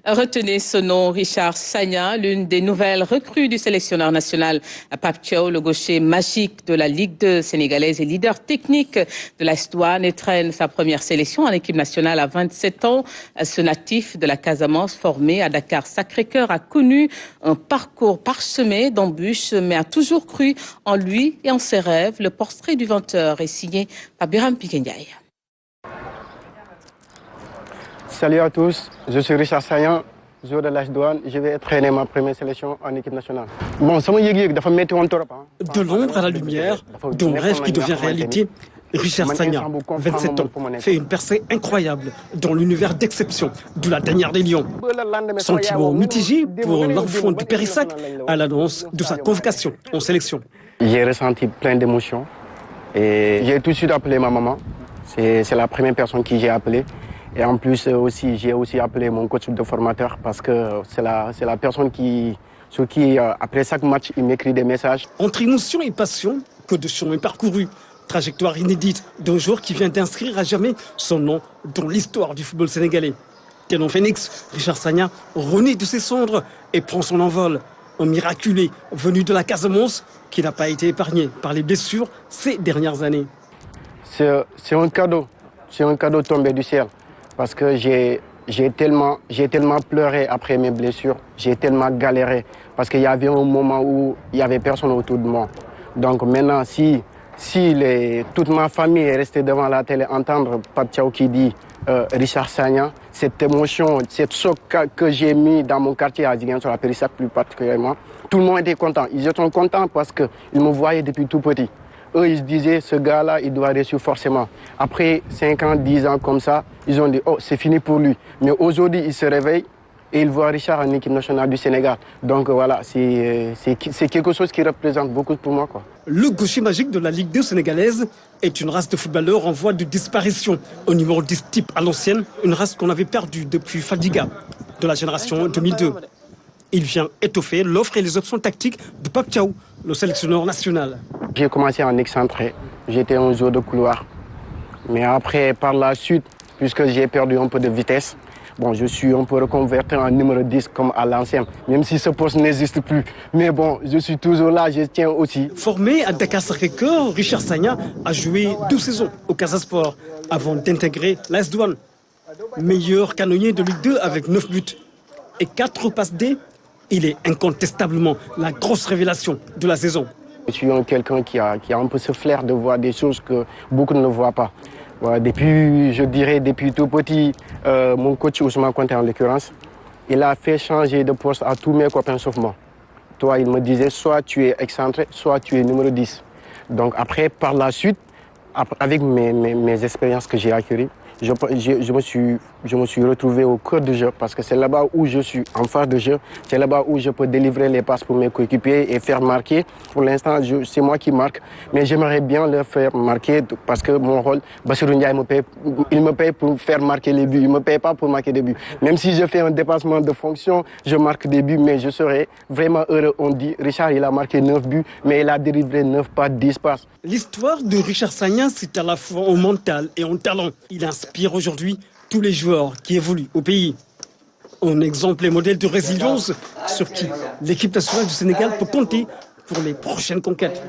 Retenez ce nom, Richard Sagna, l'une des nouvelles recrues du sélectionneur national Pape Thiaw, le gaucher magique de la Ligue 2 sénégalaise et leader technique de l'AS Douanes, et traîne sa première sélection en équipe nationale à 27 ans. Ce natif de la Casamance, formé à Dakar-Sacré-Cœur, a connu un parcours parsemé d'embûches, mais a toujours cru en lui et en ses rêves. Le portrait du 20h est signé par Biram Pikendiaï. Salut à tous, je suis Richard Sagna, joueur de l'AS Douanes. Je vais traîner ma première sélection en équipe nationale. De l'ombre à la lumière, d'un rêve qui devient réalité, Richard Sagna, 27 ans, fait une percée incroyable dans l'univers d'exception de la dernière des Lions. Sentiment mitigé pour l'enfant du Périssac à l'annonce de sa convocation en sélection. J'ai ressenti plein d'émotions et j'ai tout de suite appelé ma maman. C'est la première personne que j'ai appelée. Et en plus j'ai aussi appelé mon coach de formateur parce que c'est la personne sur qui après chaque match, il m'écrit des messages. Entre émotion et passion, que de chemin parcouru, trajectoire inédite d'un joueur qui vient d'inscrire à jamais son nom dans l'histoire du football sénégalais. Tel un phénix, Richard Sagna renaît de ses cendres et prend son envol. Un miraculé venu de la Casamance qui n'a pas été épargné par les blessures ces dernières années. C'est un cadeau tombé du ciel. Parce que j'ai tellement pleuré après mes blessures, j'ai tellement galéré. Parce qu'il y avait un moment où il n'y avait personne autour de moi. Donc maintenant, si toute ma famille est restée devant la télé entendre Pape Thiaw qui dit Richard Sagna, cette émotion, cette choc que j'ai mis dans mon quartier à Ziguinchor, à Périssac plus particulièrement, tout le monde était content. Ils étaient contents parce qu'ils me voyaient depuis tout petit. Eux, ils se disaient, ce gars-là, il doit réussir forcément. Après 5 ans, 10 ans comme ça, ils ont dit, oh, c'est fini pour lui. Mais aujourd'hui, il se réveille et il voit Richard en équipe nationale du Sénégal. Donc voilà, c'est quelque chose qui représente beaucoup pour moi, quoi. Le gaucher magique de la Ligue 2 sénégalaise est une race de footballeurs en voie de disparition. Au numéro 10 type à l'ancienne, une race qu'on avait perdue depuis Fadiga, de la génération 2002. Il vient étoffer l'offre et les options tactiques de Pape Thiaw, le sélectionneur national. J'ai commencé en excentré, j'étais un joueur de couloir. Mais après, par la suite, puisque j'ai perdu un peu de vitesse, bon, je suis un peu reconverti en numéro 10 comme à l'ancienne, même si ce poste n'existe plus. Mais bon, je suis toujours là, je tiens aussi. Formé à Dakar-Sacré-Cœur, Richard Sagna a joué 2 saisons au Casa Sport avant d'intégrer l'AS Douanes. Meilleur canonnier de Ligue 2 avec 9 buts et 4 passes D. Il est incontestablement la grosse révélation de la saison. Je suis quelqu'un qui a un peu ce flair de voir des choses que beaucoup ne voient pas. Voilà, depuis tout petit, mon coach Ousmane Konté en l'occurrence, il a fait changer de poste à tous mes copains sauf moi. Toi, il me disait soit tu es excentré, soit tu es numéro 10. Donc après, par la suite, avec mes expériences que j'ai acquises, je me suis retrouvé au cœur du jeu parce que c'est là-bas où je suis en phase de jeu. C'est là-bas où je peux délivrer les passes pour mes coéquipiers et faire marquer. Pour l'instant, c'est moi qui marque, mais j'aimerais bien leur faire marquer parce que mon rôle, Bassirou Ndiaye il me paye pour faire marquer les buts. Il ne me paye pas pour marquer des buts. Même si je fais un dépassement de fonction, je marque des buts, mais je serais vraiment heureux. On dit, Richard, il a marqué 9 buts, mais il a délivré 9 passes, 10 passes. L'histoire de Richard Sagna, c'est à la fois au mental et au talent. Il inspire aujourd'hui tous les joueurs qui évoluent au pays. Un exemple et modèle de résilience sur qui l'équipe nationale du Sénégal peut compter pour les prochaines conquêtes.